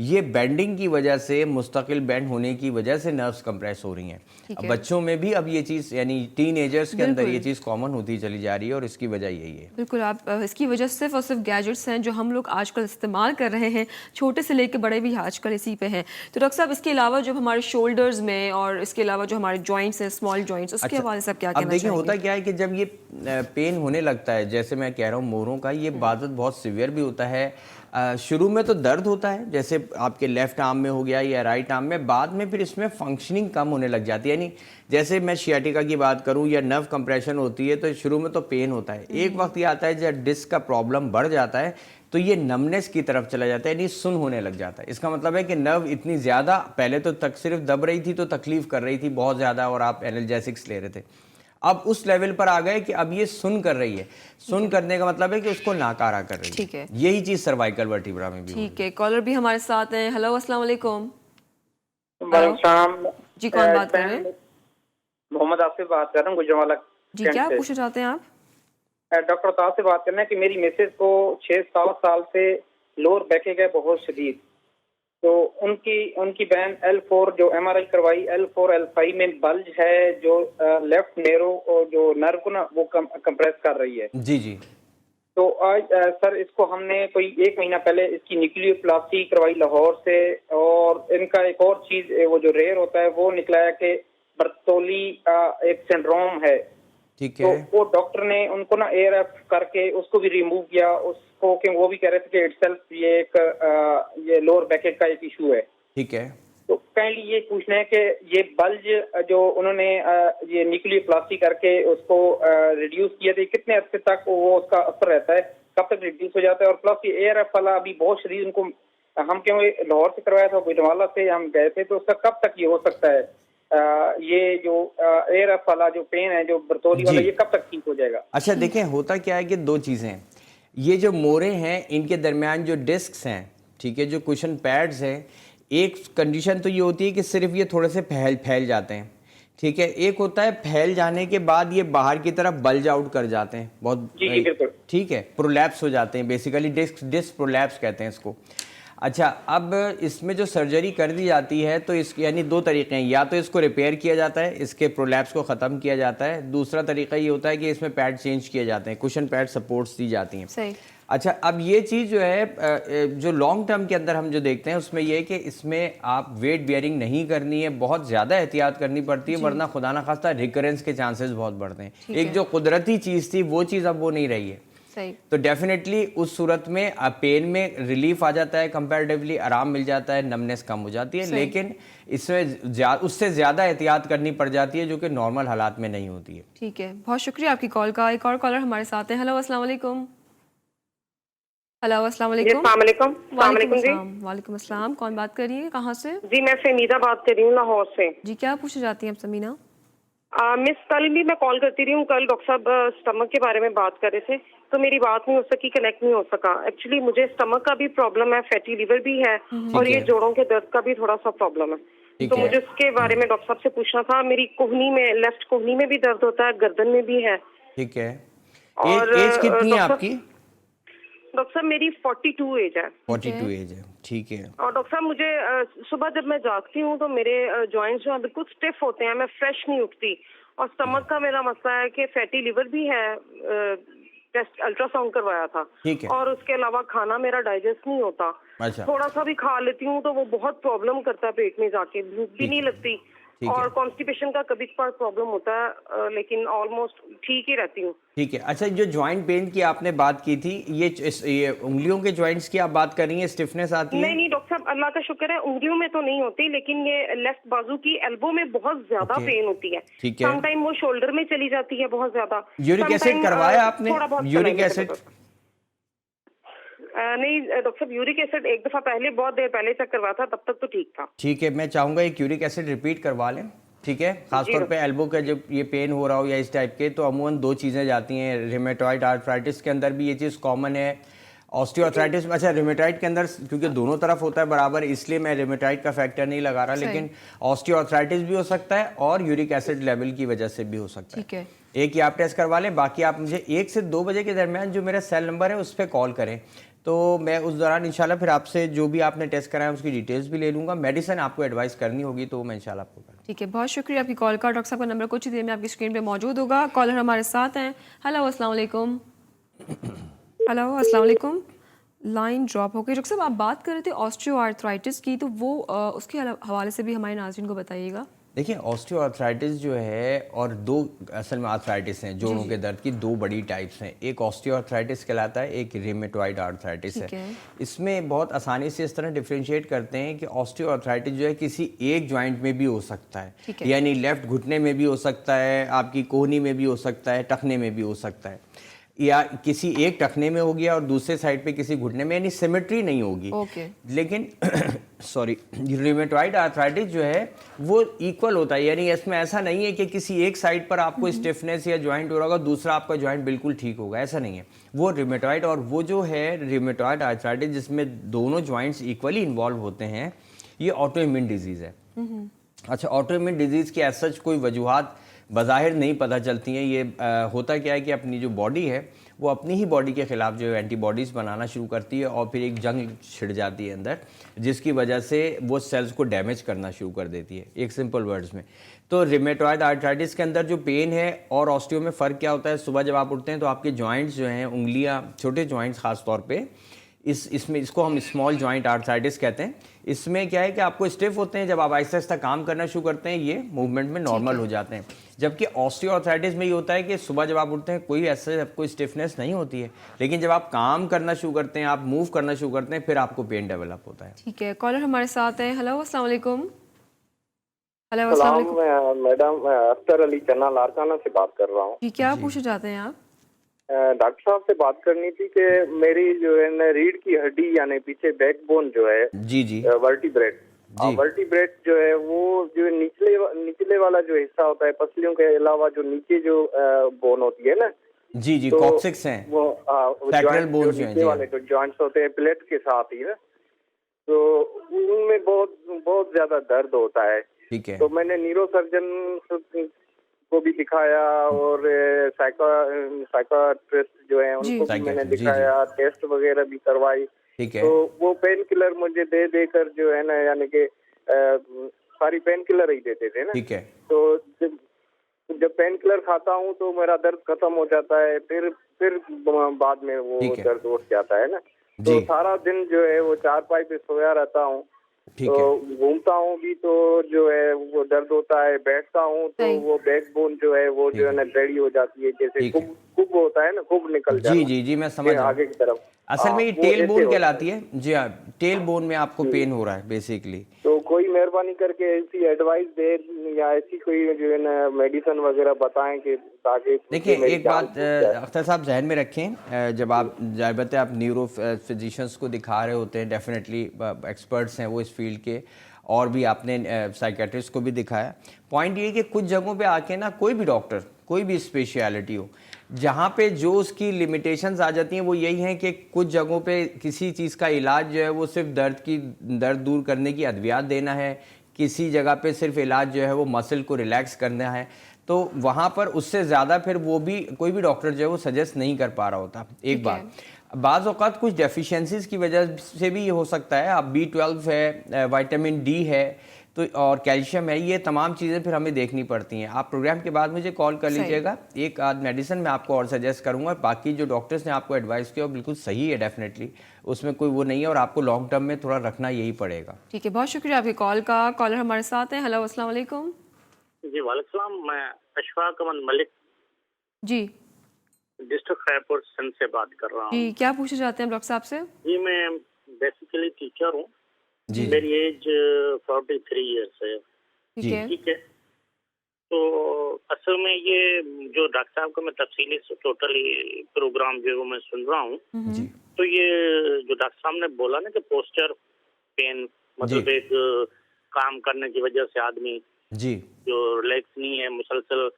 ये बेंडिंग की वजह से, मुस्तकिल बेंड होने की वजह से नर्व्स कंप्रेस हो रही हैं। अब बच्चों में भी अब ये चीज़, यानी टीनेजर्स के अंदर ये चीज़ कॉमन होती चली जा रही है, और इसकी वजह यही है। बिल्कुल, आप इसकी वजह सिर्फ और सिर्फ गैजेट्स हैं जो हम लोग आजकल इस्तेमाल कर रहे हैं, छोटे से लेकर बड़े भी आजकल इसी पे हैं। तो डॉक्टर साहब, इसके अलावा जो हमारे शोल्डर्स में और इसके अलावा जो हमारे जॉइंट्स हैं, स्मॉल जॉइंट्स, उसके हवाले से आप क्या कहना अब देखिए, चाहेंगे? होता क्या है कि जब ये पेन होने लगता है, जैसे मैं कह रहा हूँ मोरों का, ये बादत बहुत सीवियर भी होता है। शुरू में तो दर्द होता है, जैसे आपके लेफ्ट आर्म में हो गया या राइट आर्म में, बाद में फिर इसमें फंक्शनिंग कम होने लग जाती है। यानी जैसे मैं शियाटिका की बात करूं या नर्व कंप्रेशन होती है, तो शुरू में तो पेन होता है। एक वक्त ये आता है जब डिस्क का प्रॉब्लम बढ़ जाता है, तो ये नमनेस की तरफ चला जाता है, यानी सुन होने लग जाता है। इसका मतलब है कि नर्व इतनी ज़्यादा, पहले तो तक सिर्फ दब रही थी तो तकलीफ कर रही थी बहुत ज़्यादा, और आप एनाल्जेसिक्स ले रहे थे, अब उस लेवल पर आ गए कि अब ये सुन कर रही है। सुन करने का मतलब है कि उसको नाकारा कर रही है। ठीक है। यही चीज सर्वाइकल वर्टिब्रा में भी ठीक है, कॉलर भी हमारे साथ हैं। हेलो अस्सलाम वालेकुम। वालेकुम जी, कौन बात कर रहे हैं? मोहम्मद आसिफ बात कर रहा हूँ, गुजरावाला। जी, क्या पूछना चाहते हैं आप? डॉक्टर साहब से बात करना है कि मेरी मिसेज को 6-7 साल से लोअर बैक है बहुत शदीद, तो उनकी बहन L4 जो MRI करवाई, L4 L5 में बल्ज है, जो लेफ्ट नेरो और जो नर्व को ना वो कंप्रेस कर रही है। जी जी। तो आज सर इसको हमने कोई 1 महीना पहले इसकी न्यूक्लियोप्लास्टी करवाई लाहौर से, और इनका एक और चीज वो जो रेयर होता है वो निकला है कि बर्तोली एक सिंड्रोम है। ठीक तो है। वो डॉक्टर ने उनको ना ARF करके उसको भी रिमूव किया उसको, कि वो भी कह रहे थे कि इटसेल्फ ये लोअर बैक का एक इशू है। ठीक है। तो काइंडली ये पूछना है कि ये बल्ज जो उन्होंने ये न्यूक्लियोप्लास्टी करके उसको रिड्यूस किया था, कितने अर्से तक वो उसका असर रहता है, कब तक रिड्यूस हो जाता है? और प्लस ये ARF वाला अभी बहुत शदीद उनको, हम क्यों लाहौर से करवाया था, गुजरावाला से हम गए थे, तो उसका कब तक ये हो सकता है? ये जो ARF वाला जो पेन है, जो बर्तौली वाला, ये कब तक ठीक हो जाएगा? अच्छा देखिए, होता क्या है कि 2 चीज़ें हैं। ये जो मोरे हैं, इनके दरमियान जो डिस्क्स हैं, ठीक है, जो कुशन पैड्स हैं, एक कंडीशन तो ये होती है कि सिर्फ ये थोड़े से फैल जाते हैं, ठीक है। एक होता है फैल जाने के बाद ये बाहर की तरफ बल्ज आउट कर जाते हैं, बहुत, जी बिल्कुल, ठीक है, प्रोलैप्स हो जाते हैं, बेसिकली डिस्क प्रोलैप्स कहते हैं इसको। अच्छा, अब इसमें जो सर्जरी कर दी जाती है, तो इस यानी 2 तरीके हैं, या तो इसको रिपेयर किया जाता है, इसके प्रोलैप्स को ख़त्म किया जाता है। दूसरा तरीका ये होता है कि इसमें पैड चेंज किए जाते हैं, कुशन पैड सपोर्ट्स दी जाती हैं। सही। अच्छा, अब ये चीज़ जो है जो लॉन्ग टर्म के अंदर हम जो देखते हैं उसमें ये है कि इसमें आप वेट बियरिंग नहीं करनी है, बहुत ज़्यादा एहतियात करनी पड़ती है, वरना खुदा ना खास्ता रिकरेंस के चांसेस बहुत बढ़ते हैं। एक जो कुदरती चीज़ थी वो चीज़ अब वो नहीं रही है। सही। तो डेफिनेटली उस सूरत में पेन में रिलीफ आ जाता है, कंपैरेटिवली आराम मिल जाता है, नमनेस कम हो जाती है, लेकिन इसमें उससे ज़्यादा एहतियात करनी पड़ जाती है, जो कि नॉर्मल हालात में नहीं होती है। ठीक है, बहुत शुक्रिया आपकी कॉल का। एक और कॉलर हमारे साथ हैं। हेलो अस्सलाम वालेकुम। हेलो अस्सलाम वालेकुम। वालेकुम जी। वालेकुम अस्सलाम। कौन बात कर रही है, कहाँ से? जी, मैं समीना बात कर रही हूँ लाहौर से। जी, क्या पूछना चाहती हैं आप समीना? मिस, कल भी मैं कॉल करती रही हूँ, कल डॉक्टर साहब स्टमक के बारे में बात कर रहे थे, तो मेरी बात नहीं हो सकी, कनेक्ट नहीं हो सका। एक्चुअली मुझे स्टमक का भी प्रॉब्लम है, फैटी लिवर भी है, और ये जोड़ों के दर्द का भी थोड़ा सा प्रॉब्लम है। तो मुझे उसके बारे में डॉक्टर साहब से पूछना था। मेरी कोहनी में, लेफ्ट कोहनी में भी दर्द होता है, गर्दन में भी है। ठीक है। और एज कितनी है आपकी? डॉक्टर साहब मेरी 42 एज है। 42 एज है, ठीक है। और डॉक्टर साहब मुझे सुबह जब मैं जागती हूँ तो मेरे जॉइंट्स जो है बिल्कुल स्टिफ होते हैं, मैं फ्रेश नहीं उठती। और स्टमक का मेरा मसला है कि फैटी लिवर भी है, टेस्ट अल्ट्रासाउंड करवाया था। ठीक है। और उसके अलावा खाना मेरा डाइजेस्ट नहीं होता। अच्छा। थोड़ा सा भी खा लेती हूँ तो वो बहुत प्रॉब्लम करता है पेट में जाके, भूख भी नहीं लगती ठीक और है। कॉन्स्टिपेशन का कभी कभार प्रॉब्लम होता है, लेकिन ऑलमोस्ट ठीक ही रहती हूँ। ठीक है। अच्छा, जो जॉइंट पेन की आपने बात की थी, ये उंगलियों के जॉइंट्स की आप बात कर रही हैं, स्टिफनेस आती है? नहीं नहीं डॉक्टर साहब, अल्लाह का शुक्र है उंगलियों में तो नहीं होती, लेकिन ये लेफ्ट बाजू की एल्बो में बहुत ज्यादा ओके। पेन होती है। ठीक है। समटाइम वो शोल्डर में चली जाती है बहुत ज्यादा। यूरिक एसिड Sometime, करवाया आपने? थोड़ा बहुत यूरिक चलाने एसिड? का नहीं डॉक्टर साहब, यूरिक एसिड एक दफा पहले, बहुत देर पहले चेक करवाया था, तब तक तो ठीक था। ठीक है, मैं चाहूंगा एक यूरिक एसिड रिपीट करवा लें। ठीक है, खासतौर पे एल्बो का जब ये पेन हो रहा हो या इस टाइप के, तो अमूमन दो चीज़ें जाती हैं। रिमेटॉइड आर्थराइटिस के अंदर भी ये चीज़ कॉमन है, ऑस्टियोआर्थराइटिस में। अच्छा, रिमेटॉइड के अंदर क्योंकि दोनों तरफ होता है बराबर, इसलिए मैं रिमेटॉइड का फैक्टर नहीं लगा रहा, लेकिन ऑस्टियोआर्थराइटिस भी हो सकता है और यूरिक एसिड लेवल की वजह से भी हो सकता है। ठीक है। एक ही आप टेस्ट करवा लें, बाकी आप मुझे 1 से 2 बजे के दरमियान जो मेरा सेल नंबर है उस पर कॉल करें, तो मैं उस दौरान इंशाल्लाह फिर आपसे जो भी आपने टेस्ट कराया उसकी डिटेल्स भी ले लूँगा। मेडिसिन आपको एडवाइस करनी होगी तो मैं इंशाल्लाह आपको करूँगा। ठीक है, बहुत शुक्रिया आपकी कॉल का। डॉक्टर साहब का नंबर कुछ ही देर में आपकी स्क्रीन पे मौजूद होगा। कॉलर हमारे साथ हैं। हेलो, अस्सलाम वालेकुम। हेलो, अस्सलाम वालेकुम। लाइन ड्रॉप हो गई। डॉक्टर साहब, आप बात कर रहे थे ऑस्टियोआर्थराइटिस की, तो वो उसके हवाले से भी हमारे नाज़रीन को बताइएगा। देखिए, ऑस्टियोआर्थराइटिस जो है, और दो असल में आर्थराइटिस हैं, जोड़ों के दर्द की दो बड़ी टाइप्स हैं। एक ऑस्टियोआर्थराइटिस कहलाता है, एक रिमेटॉइड आर्थराइटिस है। इसमें बहुत आसानी से इस तरह डिफरेंशिएट करते हैं कि ऑस्टियोआर्थराइटिस जो है किसी एक जॉइंट में भी हो सकता है, यानी लेफ्ट घुटने में भी हो सकता है, आपकी कोहनी में भी हो सकता है, टखने में भी हो सकता है, या किसी एक टखने में हो गया और दूसरे साइड पे किसी घुटने में, यानी सिमेट्री नहीं होगी। लेकिन सॉरी, रिमेटॉइड आर्थराइटिस जो है वो इक्वल होता है, यानी इसमें ऐसा नहीं है कि किसी एक साइड पर आपको स्टिफनेस या जॉइंट हो रहा होगा, दूसरा आपका जॉइंट बिल्कुल ठीक होगा, ऐसा नहीं है। वो रिमेटॉइड, और वो जो है रिमेटॉइड आर्थराइटिस जिसमें दोनों जॉइंट्स इक्वली इन्वॉल्व होते हैं, ये ऑटो इम्यून डिजीज़ है। अच्छा, ऑटो इम्यून डिजीज़ की एज सच कोई वजूहात बज़ाहिर नहीं पता चलती हैं। ये होता क्या है कि अपनी जो बॉडी है वो अपनी ही बॉडी के ख़िलाफ़ जो एंटीबॉडीज़ बनाना शुरू करती है और फिर एक जंग छिड़ जाती है अंदर, जिसकी वजह से वो सेल्स को डैमेज करना शुरू कर देती है, एक सिंपल वर्ड्स में। तो रिमेटॉइड आर्थराइटिस के अंदर जो पेन है और ऑस्टियो में फ़र्क क्या होता है, सुबह जब आप उठते हैं तो आपके जॉइंट्स जो हैं, उंगलियां, छोटे जॉइंट्स ख़ास तौर पे, इसमें इसको हम स्मॉल जॉइंट आर्थराइटिस कहते हैं। इसमें क्या है कि आपको स्टिफ होते हैं, जब आप आहिस्ता आहिस्ता काम करना शुरू करते हैं ये मूवमेंट में नॉर्मल हो जाते हैं। जबकि ऑस्टियोआर्थराइटिस में ये होता है कि सुबह जब आप उठते हैं कोई ऐसे कोई स्टिफनेस नहीं होती है, लेकिन जब आप काम करना शुरू करते हैं, आप मूव करना शुरू करते हैं, फिर आपको पेन डेवलप होता है। ठीक है, कॉलर हमारे साथ हैं। हेलो, अस्सलाम वालेकुम। हेलो, अस्सलाम वालेकुम। मैडम, मैं अख्तर अली चन्ना लारकाना से बात कर रहा हूँ। जी, क्या पूछना चाहते हैं आप? डॉक्टर साहब से बात करनी थी कि मेरी जो है ना रीढ़ की हड्डी यानी पीछे बैकबोन जो है, जी वर्टिब्रेट जो है, वो जो निचले वाला जो हिस्सा होता है पसलियों के अलावा, जो नीचे जो बोन होती है ना, जी तो कॉक्सिक्स हैं, वो सैक्रल बोन्स नीचे वाले जो जॉइंट्स होते हैं प्लेट के साथ ही ना, तो उनमें बहुत ज्यादा दर्द होता है। ठीक है। तो मैंने न्यूरोसर्जन को भी दिखाया और साइकाट्रिस्ट जो है उनको भी मैंने दिखाया, टेस्ट वगैरह भी करवाई। ठीक है। तो वो पेन किलर मुझे दे देकर जो है ना, यानी कि सारी पेन किलर ही देते थे ना। ठीक है। तो जब पेन किलर खाता हूँ तो मेरा दर्द खत्म हो जाता है, फिर बाद में वो दर्द उठ जाता है ना। तो सारा दिन जो है वो चारपाई पे सोया रहता हूँ, तो घूमता हूँ भी तो जो है वो दर्द होता है, बैठता हूँ तो वो बैकबोन जो है वो जो है ना टेढ़ी हो जाती है, जैसे कुब होता है ना, कुब निकल जाता है। जी मैं समझ रहा हूँ। आगे की तरफ असल में ये टेल बोन कहलाती है। जी हाँ, टेल बोन में आपको पेन हो रहा है बेसिकली। तो कोई मेहरबानी करके ऐसी एडवाइस दे या ऐसी कोई जो है ना मेडिसिन वगैरह बताएं कि ताकि। देखिए, एक बात अख्तर साहब जहन में रखें, जब आप ज़ाहिर है आप न्यूरो फिजिशियंस को दिखा रहे होते हैं, डेफिनेटली एक्सपर्ट्स हैं वो इस फील्ड के, और भी आपने साइकेट्रिस्ट को भी दिखाया। पॉइंट ये कि कुछ जगहों पे आके ना कोई भी डॉक्टर, कोई भी स्पेशलिटी हो, जहाँ पे जो उसकी लिमिटेशंस आ जाती हैं वो यही हैं कि कुछ जगहों पे किसी चीज़ का इलाज जो है वो सिर्फ दर्द दूर करने की अद्वियात देना है, किसी जगह पे सिर्फ इलाज जो है वो मसल को रिलैक्स करना है, तो वहाँ पर उससे ज़्यादा फिर वो भी कोई भी डॉक्टर जो है वो सजेस्ट नहीं कर पा रहा होता। एक बात, बाज़ औक़ात कुछ डेफिशिएंसीज़ की वजह से भी ये हो सकता है। अब B12 है, विटामिन D है, तो और कैल्शियम है, ये तमाम चीज़ें फिर हमें देखनी पड़ती हैं। आप प्रोग्राम के बाद मुझे कॉल कर लीजिएगा, एक आध मेडिसिन मैं आपको और सजेस्ट करूंगा। बाकी जो डॉक्टर्स ने आपको एडवाइस किया वो बिल्कुल सही है, डेफिनेटली उसमें कोई वो नहीं है, और आपको लॉन्ग टर्म में थोड़ा रखना यही पड़ेगा। ठीक है, बहुत शुक्रिया आपकी कॉल का। कॉलर हमारे साथ हैं। हेलो, अस्सलाम वालेकुम। जी वालेकुम सलाम, मैं अशफाक अमन मलिक जी डिस्ट्रिक्ट रायपुर सिंध से बात कर रहा हूँ। जी, क्या पूछना चाहते हैं डॉक्टर साहब से? जी मैं बेसिकली टीचर हूँ, जी मेरी एज 43 ईयर्स है। ठीक है। ठीक है, तो असल में ये जो डॉक्टर साहब का मैं तफसीली से टोटली प्रोग्राम जो है वो मैं सुन रहा हूँ, जी तो ये जो डॉक्टर साहब ने बोला ना कि पोस्चर पेन, मतलब एक काम करने की वजह से आदमी जी जो रिलैक्स नहीं है, मुसलसल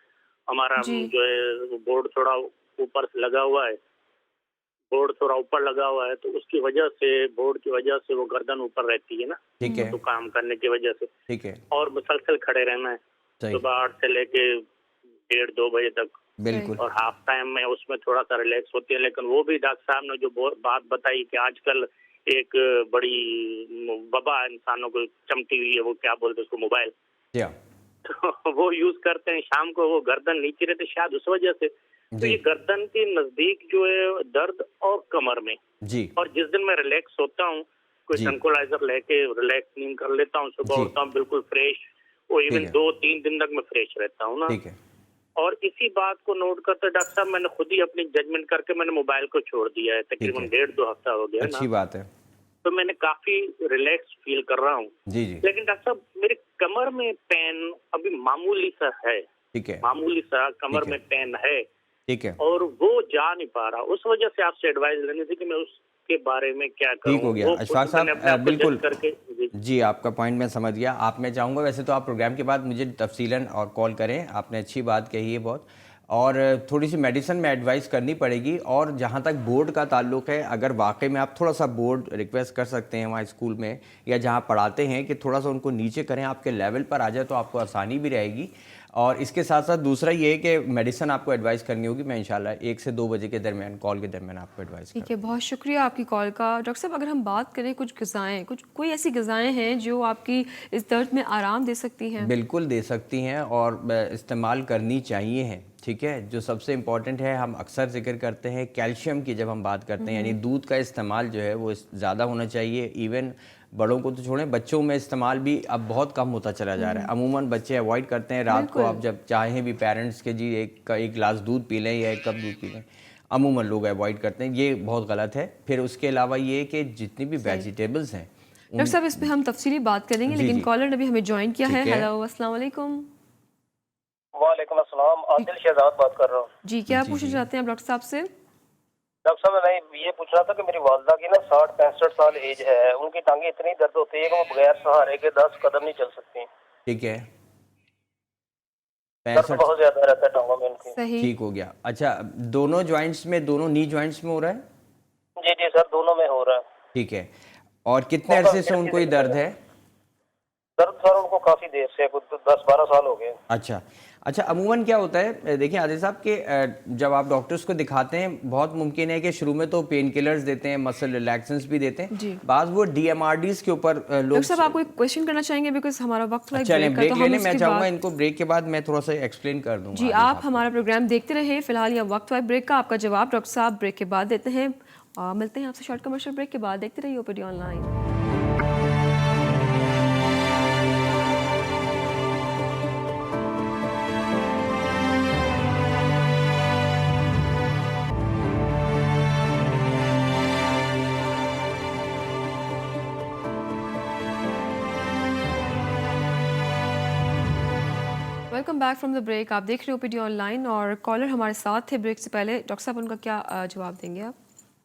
हमारा जो है बोर्ड थोड़ा ऊपर से लगा हुआ है, बोर्ड थोड़ा ऊपर लगा हुआ है, तो उसकी वजह से, बोर्ड की वजह से वो गर्दन ऊपर रहती है ना, ठीक है, तो काम करने की वजह से, ठीक है, और मुसलसल खड़े रहना है सुबह 8 से लेके 1:30-2 बजे तक, बिल्कुल, और हाफ टाइम में उसमें थोड़ा सा रिलैक्स होती है। लेकिन वो भी डॉक्टर साहब ने जो बात बताई कि आजकल एक बड़ी वबा इंसानों को चमटी हुई है, वो क्या बोलते हैं उसको, मोबाइल, तो वो यूज करते हैं, शाम को वो गर्दन नीचे रहते, शायद उस वजह से। तो ये गर्दन के नजदीक जो है दर्द और कमर में जी, और जिस दिन मैं रिलैक्स होता हूँ, कोई ट्रंक्विलाइजर लेके रिलैक्स नींद कर लेता हूँ, सुबह उठता हूँ बिल्कुल फ्रेश, और इवन 2-3 दिन तक मैं फ्रेश रहता हूँ ना। ठीक है, और इसी बात को नोट करते डॉक्टर साहब मैंने खुद ही अपनी जजमेंट करके मैंने मोबाइल को छोड़ दिया है, तकरीबन 1.5-2 हफ्ता हो गया अच्छी ना, बात है, तो मैंने काफी रिलैक्स फील कर रहा हूँ। जी जी, लेकिन डॉक्टर साहब मेरी कमर में पेन अभी मामूली सा है, ठीक है, मामूली सा कमर में पेन है, ठीक है, और वो जा नहीं पा रहा, उस वजह से आपसे एडवाइस लेनी थी कि मैं उसके बारे में क्या करूं। ठीक हो गया अशफाक साहब, बिल्कुल जी, आपका पॉइंट मैं समझ गया। आप, मैं चाहूँगा वैसे तो आप प्रोग्राम के बाद मुझे तफसीलन और कॉल करें, आपने अच्छी बात कही है बहुत, और थोड़ी सी मेडिसिन में एडवाइस करनी पड़ेगी। और जहाँ तक बोर्ड का ताल्लुक है, अगर वाकई में आप थोड़ा सा बोर्ड रिक्वेस्ट कर सकते हैं वहाँ स्कूल में या जहाँ पढ़ाते हैं कि थोड़ा सा उनको नीचे करें, आपके लेवल पर आ जाए, तो आपको आसानी भी रहेगी। और इसके साथ साथ दूसरा ये है कि मेडिसिन आपको एडवाइस करनी होगी, मैं इंशाल्लाह 1 से 2 बजे के दरमियान, कॉल के दरमियान आपको एडवाइस ठीक है, बहुत शुक्रिया आपकी कॉल का। डॉक्टर साहब, अगर हम बात करें कुछ ग़िज़ाएँ, कोई ऐसी ग़िज़ाएँ हैं जो आपकी इस दर्द में आराम दे सकती हैं? बिल्कुल दे सकती हैं, और इस्तेमाल करनी चाहिए हैं। ठीक है, जो सबसे इम्पॉर्टेंट है, हम अक्सर जिक्र करते हैं कैल्शियम की, जब हम बात करते हैं, यानी दूध का इस्तेमाल जो है वो ज़्यादा होना चाहिए। इवन बड़ों को तो छोड़ें, बच्चों में इस्तेमाल भी अब बहुत कम होता चला जा रहा है। अमूमन बच्चे अवॉइड करते हैं रात को, आप जब चाहें भी पेरेंट्स के जी एक गिलास दूध पी लें या 1 कप दूध पी लें, अमूमन लोग अवॉइड करते हैं, ये बहुत गलत है। फिर उसके अलावा ये कि जितनी भी वेजिटेबल्स हैं, डॉक्टर साहब इस पे हम तफसीली बात करेंगे, लेकिन कॉलर ने भी हमें ज्वाइन किया है। हेलो, अस्सलाम वालेकुम। वालेकुम अस्सलाम, आदिल शहजाद बात कर रहा हूँ। जी, क्या पूछना चाहते हैं आप डॉक्टर साहब से? डॉक्टर साहब, मैं ये पूछ रहा था कि मेरी वालदा की ना 60-65 साल एज है, उनकी टांगे इतनी दर्द होती है कि वो बगैर सहारे के 10 कदम नहीं चल सकती। ठीक है, दर्द बहुत ज्यादा रहता है टांगों में उनकी। सही, ठीक हो गया। अच्छा, दोनों जॉइंट्स में, दोनों नी जॉइंट्स में हो रहा है? जी जी सर, दोनों में हो रहा है। ठीक है, और कितने अरसे से उनको ये दर्द है? दर्द सर उनको काफी देर से, कुछ 10-12 साल हो गए। अच्छा अच्छा, अमूमन क्या होता है, देखिए आदिल साहब के जब आप डॉक्टर्स को दिखाते हैं, बहुत मुमकिन है कि शुरू में तो पेन किलर्स देते हैं, मसल रिलैक्सेंट्स भी देते हैं, बाद वो DMRDs के ऊपर लोग। डॉक्टर साहब, आपको एक क्वेश्चन करना चाहेंगे, बिकॉज हमारा वक्त है ब्रेक लेने, मैं चाहूँगा इनको ब्रेक के बाद मैं थोड़ा सा एक्सप्लेन कर दूँगा। जी, आप हमारा प्रोग्राम देखते रहे, फिलहाल यह वक्त है ब्रेक का। आपका जवाब डॉक्टर साहब ब्रेक के बाद देते हैं। मिलते हैं आपसे शॉर्ट कमर्शियल ब्रेक के बाद। देखते रहिए OPD online. Welcome back from the break. आप देख रहे हो OPD ऑनलाइन, और कॉलर हमारे साथ थे ब्रेक से पहले। डॉक्टर साहब, उनका क्या जवाब देंगे आप?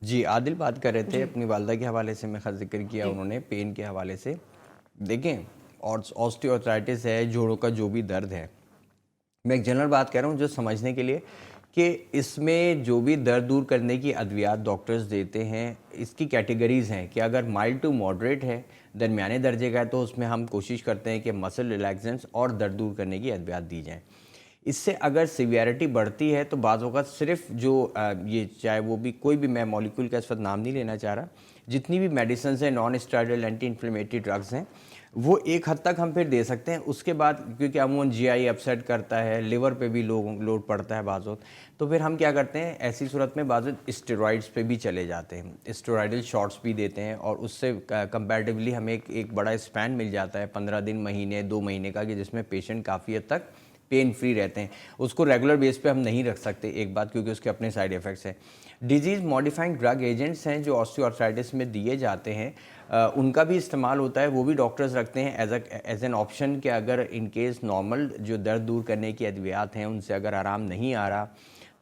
जी, आदिल बात कर रहे थे अपनी वालदा के हवाले से, मैं ख़ास जिक्र किया उन्होंने पेन के हवाले से। देखें, और ऑस्टियोआर्थराइटिस है, जोड़ों का जो भी दर्द है, मैं एक जनरल बात कर रहा हूँ जो समझने के लिए, कि इसमें जो भी दर्द दूर करने की अद्वियात डॉक्टर्स देते हैं, इसकी कैटेगरीज़ हैं कि अगर माइल्ड टू मॉडरेट है, दरमियाने दर्जे का है, तो उसमें हम कोशिश करते हैं कि मसल रिलैक्सेंट्स और दर्द दूर करने की अद्वियात दी जाएँ। इससे अगर सीवियरिटी बढ़ती है तो बाज़ औक़ात सिर्फ जो ये चाहे वो भी कोई भी, मैं मॉलिक्यूल का इस वक्त नाम नहीं लेना चाह रहा, जितनी भी मेडिसिन हैं, non steroidal anti inflammatory drugs हैं, वो एक हद तक हम फिर दे सकते हैं। उसके बाद क्योंकि अमूमन जीआई अपसेट करता है, लिवर पे भी लोड पड़ता है बाज़ वक़्त, तो फिर हम क्या करते हैं ऐसी सूरत में बाज़ वक़्त स्टेरॉइड्स पे भी चले जाते हैं, स्टेरॉइडल शॉट्स भी देते हैं, और उससे कंपैरेटिवली हमें एक बड़ा स्पैन मिल जाता है 15 दिन, महीने, 2 महीने का, कि जिसमें पेशेंट काफ़ी हद तक पेन फ्री रहते हैं। उसको रेगुलर बेस पे हम नहीं रख सकते, एक बात, क्योंकि उसके अपने साइड इफ़ेक्ट्स हैं। डिजीज़ मॉडिफाइंग ड्रग एजेंट्स हैं जो ऑस्टियोआर्थराइटिस में दिए जाते हैं, उनका भी इस्तेमाल होता है, वो भी डॉक्टर्स रखते हैं एज एन ऑप्शन, कि अगर इन केस नॉर्मल जो दर्द दूर करने की अद्वियात हैं उनसे अगर आराम नहीं आ रहा,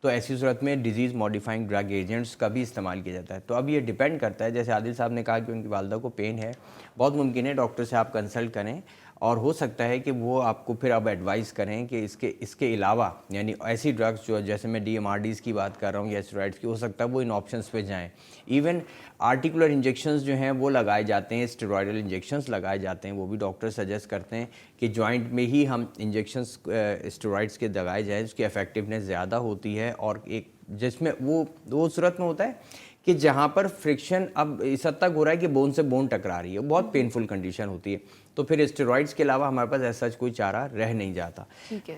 तो ऐसी सूरत में डिजीज़ मॉडिफाइंग ड्रग एजेंट्स का भी इस्तेमाल किया जाता है। तो अब ये डिपेंड करता है, जैसे आदिल साहब ने कहा कि उनकी वालदा को पेन है, बहुत मुमकिन है डॉक्टर से आप कंसल्ट करें, और हो सकता है कि वो आपको फिर अब एडवाइस करें कि इसके अलावा यानी ऐसी ड्रग्स जो, जैसे मैं DMRDs की बात कर रहा हूँ या स्टेरॉइड्स की, हो सकता है वो इन ऑप्शंस पे जाएं। इवन आर्टिकुलर इंजेक्शंस जो हैं वो लगाए जाते हैं, स्टेरॉइडल इंजेक्शंस लगाए जाते हैं, वो भी डॉक्टर सजेस्ट करते हैं कि जॉइंट में ही हम इंजेक्शंस स्टेरॉइड्स के लगाए जाएँ, उसकी इफेक्टिवनेस ज़्यादा होती है, और एक जिसमें वो सूरत में होता है कि जहाँ पर फ्रिक्शन अब इस हद तक हो रहा है कि बोन से बोन टकरा रही है, बहुत पेनफुल कंडीशन होती है, तो फिर स्टेरॉइड्स के अलावा हमारे पास ऐसा कोई चारा रह नहीं जाता।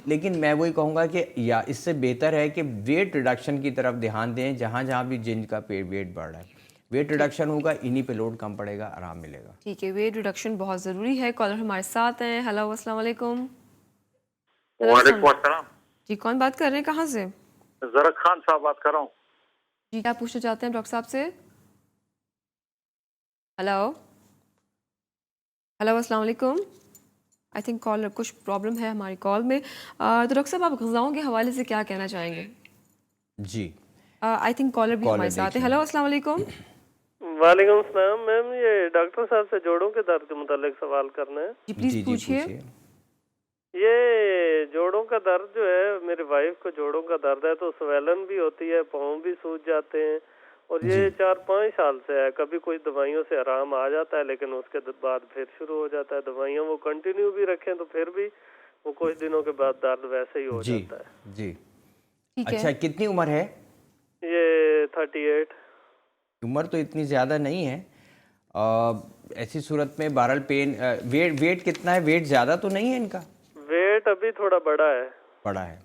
लेकिन मैं वही कहूँगा कि या इससे बेहतर है कि वेट रिडक्शन की तरफ ध्यान दें, जहाँ जहाँ भी जिनका वेट बढ़ रहा है, वेट रिडक्शन होगा, इन्हीं पे लोड कम पड़ेगा, आराम मिलेगा। ठीक है, वेट रिडक्शन बहुत ज़रूरी है। कॉलर हमारे साथ हैं। हेलो, अस्सलाम वालेकुम। वालेकुम अस्सलाम जी, कौन बात कर रहे हैं, कहाँ से? जरक खान साहब बात कर रहा हूँ। जी, क्या पूछना चाहते हैं डॉक्टर साहब से? हेलो हेलो, अस्सलाम वालेकुम। आई थिंक कॉलर कुछ प्रॉब्लम है हमारी कॉल में। तो डॉक्टर साहब, आप ग़िज़ाओं के हवाले से क्या कहना चाहेंगे? जी, आई थिंक कॉलर भी हमारे साथ है। हेलो, अस्सलाम वालेकुम। वालेकुम सलाम मैम, ये डॉक्टर साहब से जोड़ों के दर्द के मुतालिक सवाल करना है। जी प्लीज पूछिए। ये जोड़ों का दर्द जो है, मेरी वाइफ को जोड़ों का दर्द है, तो स्वेलन भी होती है, पाँव भी सूज जाते हैं, और ये 4-5 साल से है। कभी कोई दवाइयों से आराम आ जाता है, लेकिन उसके बाद फिर शुरू हो जाता है। दवाइयाँ वो कंटिन्यू भी रखें तो फिर भी वो कुछ दिनों के बाद दर्द वैसे ही हो जाता है। जी, अच्छा, कितनी उम्र है? ये 38। उम्र तो इतनी ज़्यादा नहीं है। ऐसी सूरत में बहरहाल पेन, वेट कितना है? वेट ज़्यादा तो नहीं है इनका? वेट अभी थोड़ा बड़ा है। बड़ा है,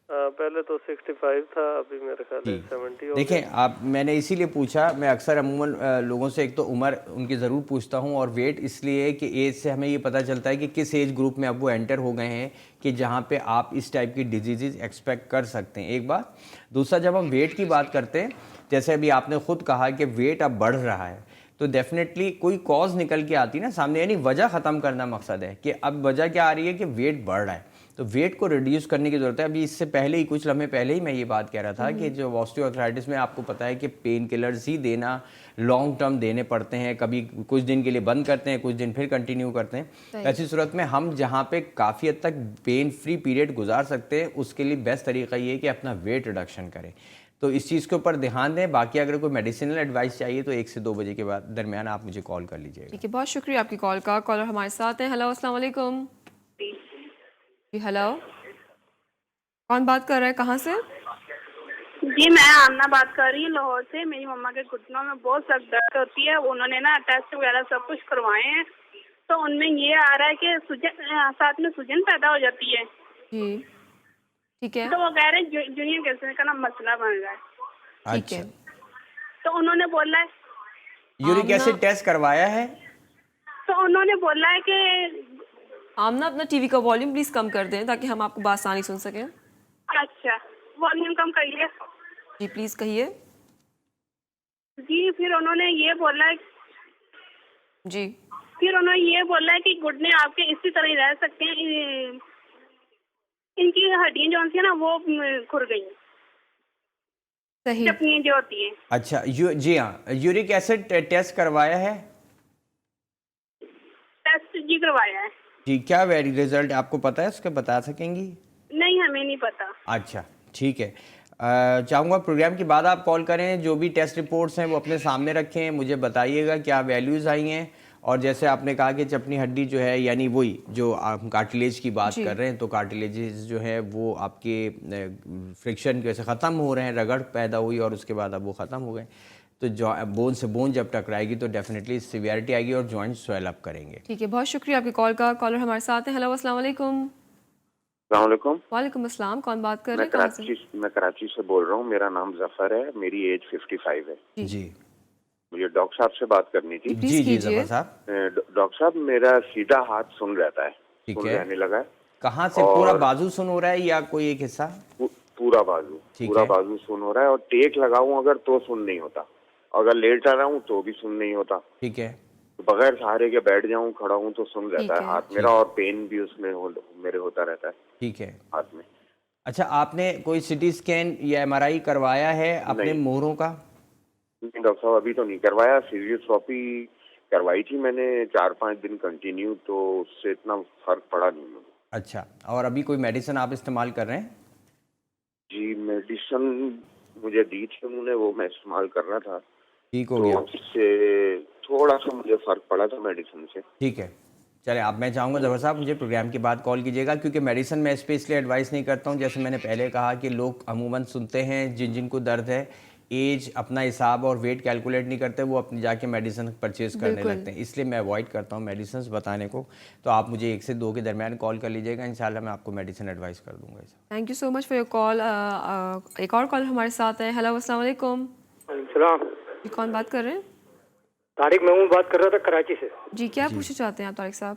पहले तो 65 था, अभी मेरे ख्याल में 70 हो गया। देखें आप, मैंने इसीलिए पूछा, मैं अक्सर अमूमन लोगों से एक तो उम्र उनकी ज़रूर पूछता हूं, और वेट इसलिए कि एज से हमें ये पता चलता है कि किस एज ग्रुप में अब वो एंटर हो गए हैं कि जहां पे आप इस टाइप की डिजीज़ एक्सपेक्ट कर सकते हैं, एक बात। दूसरा, जब हम वेट की बात करते हैं, जैसे अभी आपने खुद कहा कि वेट अब बढ़ रहा है, तो डेफिनेटली कोई कॉज निकल के आती है ना सामने, यानी वजह ख़त्म करना मकसद है कि अब वजह क्या आ रही है कि वेट बढ़ रहा है, तो वेट को रिड्यूस करने की ज़रूरत है। अभी इससे पहले ही, कुछ लम्हे पहले ही मैं ये बात कह रहा था कि जो ऑस्टियोआर्थराइटिस में आपको पता है कि पेन किलर्स ही देना लॉन्ग टर्म देने पड़ते हैं, कभी कुछ दिन के लिए बंद करते हैं, कुछ दिन फिर कंटिन्यू करते हैं। ऐसी सूरत में हम जहाँ पे काफ़ी हद तक पेन फ्री पीरियड गुजार सकते हैं, उसके लिए बेस्ट तरीका ये है कि अपना वेट रिडक्शन करें। तो इस चीज़ के ऊपर ध्यान दें। बाकी अगर कोई मेडिसिनल एडवाइस चाहिए तो 1 से 2 बजे के बाद दरमियान आप मुझे कॉल कर लीजिएगा। ठीक है, बहुत शुक्रिया आपकी कॉल का। कॉलर हमारे साथ हैं। हेलो, अस्सलाम वालेकुम। जी हेलो, कौन बात कर रहा है, कहाँ से? जी, मैं आमना बात कर रही हूँ लाहौर से। मेरी मम्मा के घुटनों में बहुत सख्त दर्द होती है। उन्होंने ना टेस्ट वगैरह सब कुछ करवाए हैं, तो उनमें ये आ रहा है कि साथ में सूजन पैदा हो जाती है। जी ठीक है, तो वो कह रहे हैं जूनियर कैंसर का ना मसला बन रहा है। ठीक है, तो उन्होंने बोला है यूरिक एसिड टेस्ट करवाया है, तो उन्होंने बोला है कि आमना अपना टीवी का वॉल्यूम प्लीज कम कर दें ताकि हम आपको आसानी सुन सकें। अच्छा, वॉल्यूम कम करिए। जी प्लीज कहिए। जी, फिर उन्होंने ये बोला है जी, फिर उन्होंने ये बोला है कि घुटने आपके इसी तरह ही रह सकते हैं, इनकी हड्डियां जो है ना वो खुर गई, सही चपनियां जो होती हैं। अच्छा, जी हाँ, यूरिक एसिड टेस्ट करवाया है? टेस्ट जी करवाया है। जी, क्या वेरी रिजल्ट आपको पता है उसके, बता सकेंगी? नहीं, हमें नहीं पता। अच्छा ठीक है, चाहूँगा प्रोग्राम के बाद आप कॉल करें, जो भी टेस्ट रिपोर्ट्स हैं वो अपने सामने रखें, मुझे बताइएगा क्या वैल्यूज़ आई हैं। और जैसे आपने कहा कि चपनी हड्डी जो है, यानी वही जो आप कार्टिलेज की बात कर रहे हैं, तो कार्टिलेजेस जो है वो आपके फ्रिक्शन की वजह से ख़त्म हो रहे हैं, रगड़ पैदा हुई और उसके बाद अब वो ख़त्म हो गए। तो बोन से बोन जब टकराएगी तो डेफिनेटली सिवियरिटी आएगी और जॉइंट स्वेल अप करेंगे। ठीक है, बहुत शुक्रिया आपकी कॉल का। कॉलर हमारे साथ हैं। हेलो, अस्सलाम वालेकुम। वालेकुम अस्सलाम, कौन बात कर रहे हैं? कहाँ से? मैं कराची से बोल रहा हूँ। मेरा नाम जफर है, मेरी एज 55 है जी। मुझे डॉक्टर साहब से बात करनी थी। जी जी जफर साहब। डॉक्टर साहब, मेरा सीधा हाथ सुन रहता है, सुन रहने लगा है। कहाँ से? पूरा बाजू सुन हो रहा है या कोई एक हिस्सा? पूरा बाजू सुन हो रहा है, और टेक लगाऊं अगर तो सुन नहीं होता, अगर लेटा रहा हूँ तो भी सुन नहीं होता। ठीक है। बगैर सहारे के बैठ जाऊं, खड़ा हूं तो सुन रहता है हाथ मेरा, और पेन भी उसमें मेरे होता रहता है। ठीक है, हाथ में। अच्छा, आपने कोई सिटी स्कैन या MRI करवाया है अपने मोहरों का? नहीं डॉक्टर साहब, अभी तो नहीं करवाया। फिजियोथेरेपी करवाई थी मैंने 4-5 दिन कंटिन्यू, तो उससे इतना फर्क पड़ा नहीं मुझे। अच्छा, और अभी कोई मेडिसिन आप इस्तेमाल कर रहे हैं? जी, मेडिसिन मुझे दी थी उन्होंने, वो मैं इस्तेमाल कर रहा था। ठीक हो गया? उससे थोड़ा सा मुझे फर्क पड़ा था मेडिसिन से। ठीक है, चले। अब मैं चाहूँगा जफर साहब मुझे प्रोग्राम के बाद कॉल कीजिएगा, क्योंकि मेडिसिन मैं इस पर इसलिए एडवाइस नहीं करता हूँ, जैसे मैंने पहले कहा कि लोग अमूमन सुनते हैं जिनको दर्द है, एज अपना हिसाब और वेट कैलकुलेट नहीं करते, वो अपनी जाके मेडिसिन परचेज करने लगते हैं, इसलिए मैं अवॉइड करता हूँ मेडिसिन बताने को। तो आप मुझे 1 से 2 के दरमियान कॉल कर लीजिएगा, इंशाल्लाह मैं आपको मेडिसिन एडवाइस कर दूँगा। Thank you so much for your call. एक और कॉल हमारे साथ है। हेलो, अस्सलाम वालेकुम। कौन बात कर रहे हैं? तारिक महमूद बात कर रहा था कराची से। जी, क्या पूछना चाहते हैं आप तारिक साहब?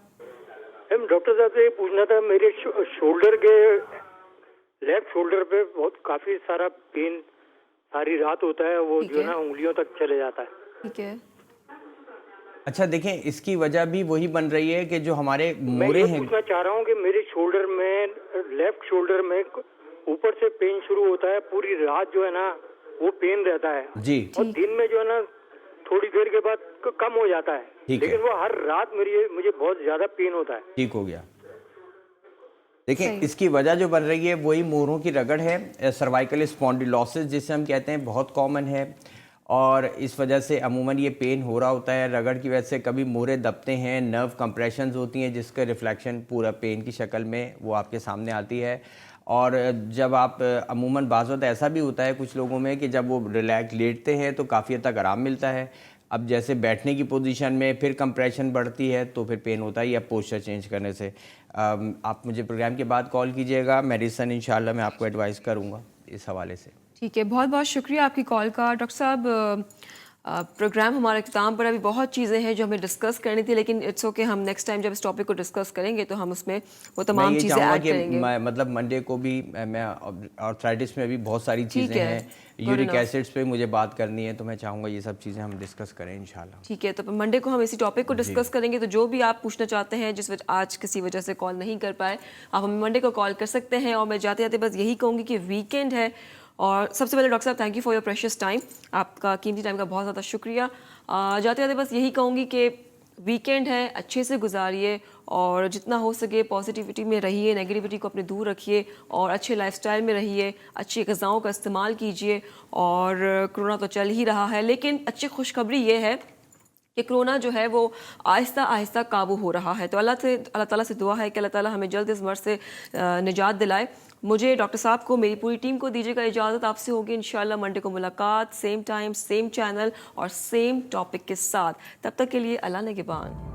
डॉक्टर साहब से पूछना था, मेरे शोल्डर के लेफ्ट शोल्डर पे बहुत काफी सारा पेन सारी रात होता है, वो जो है ना उंगलियों तक चले जाता है। ठीक है। अच्छा, देखें, इसकी वजह भी वही बन रही है कि जो हमारे मोरे हैं। पूछना चाह रहा हूँ कि मेरे शोल्डर में, लेफ्ट शोल्डर में ऊपर से पेन शुरू होता है, पूरी रात जो है ना वो पेन रहता है जी, और दिन में जो है ना थोड़ी देर के बाद कम हो जाता है, लेकिन वो हर रात मुझे बहुत ज्यादा पेन होता है। ठीक हो गया। देखिए, इसकी वजह जो बन रही है वही मोरों की रगड़ है, सर्वाइकल स्पॉन्डिलोसिस जिसे हम कहते हैं, बहुत कॉमन है, और इस वजह से अमूमन ये पेन हो रहा होता है रगड़ की वजह से। कभी मोरे दबते हैं, नर्व कंप्रेशंस होती हैं, जिसका रिफ्लेक्शन पूरा पेन की शक्ल में वो आपके सामने आती है। और जब आप अमूमन बाज़ वक़्त ऐसा भी होता है कुछ लोगों में कि जब वो रिलैक्स लेटते हैं तो काफ़ी हद तक आराम मिलता है। अब जैसे बैठने की पोजीशन में फिर कंप्रेशन बढ़ती है तो फिर पेन होता है, या पोस्चर चेंज करने से। आप मुझे प्रोग्राम के बाद कॉल कीजिएगा, मेडिसिन इंशाल्लाह मैं आपको एडवाइस करूँगा इस हवाले से। ठीक है, बहुत बहुत शुक्रिया आपकी कॉल का। डॉक्टर साहब, प्रोग्राम हमारे इख्तिताम पर अभी बहुत चीज़ें हैं जो हमें डिस्कस करनी थी, लेकिन इट्स ओके, हम नेक्स्ट टाइम जब इस टॉपिक को डिस्कस करेंगे तो हम उसमें वो तमाम चीज़ें ऐड करेंगे। मतलब मंडे को भी मैं आर्थराइटिस में भी बहुत सारी चीज़ें हैं, यूरिक एसिड्स पे मुझे बात करनी है, तो मैं चाहूँगा ये सब चीज़ें हम डिस्कस करें इंशाल्लाह। ठीक है, तो मंडे को हम इसी टॉपिक को डिस्कस करेंगे। तो जो भी आप पूछना चाहते हैं, जिस वजह आज किसी वजह से कॉल नहीं कर पाए, आप हमें मंडे को कॉल कर सकते हैं। और मैं जाते जाते बस यही कहूँगी कि वीकेंड है, और सबसे पहले डॉक्टर साहब thank you for your precious time, आपका कीमती टाइम का बहुत ज़्यादा शुक्रिया। जाते जाते बस यही कहूँगी कि वीकेंड है, अच्छे से गुजारिए, और जितना हो सके पॉजिटिविटी में रहिए, नेगेटिविटी को अपने दूर रखिए, और अच्छे लाइफस्टाइल में रहिए, अच्छी ग़िज़ाओं का इस्तेमाल कीजिए। और कोरोना तो चल ही रहा है, लेकिन अच्छी खुशखबरी ये है कि कोरोना जो है वो आहिस्ता आहिस्ता काबू हो रहा है। तो अल्लाह ताला से दुआ है कि अल्लाह ताला हमें जल्द इस मर्ज़ से निजात दिलाए। मुझे, डॉक्टर साहब को, मेरी पूरी टीम को दीजिएगा इजाज़त। आपसे होगी इंशाल्लाह मंडे को मुलाकात, सेम टाइम, सेम चैनल और सेम टॉपिक के साथ। तब तक के लिए अल्लाह निगहबान।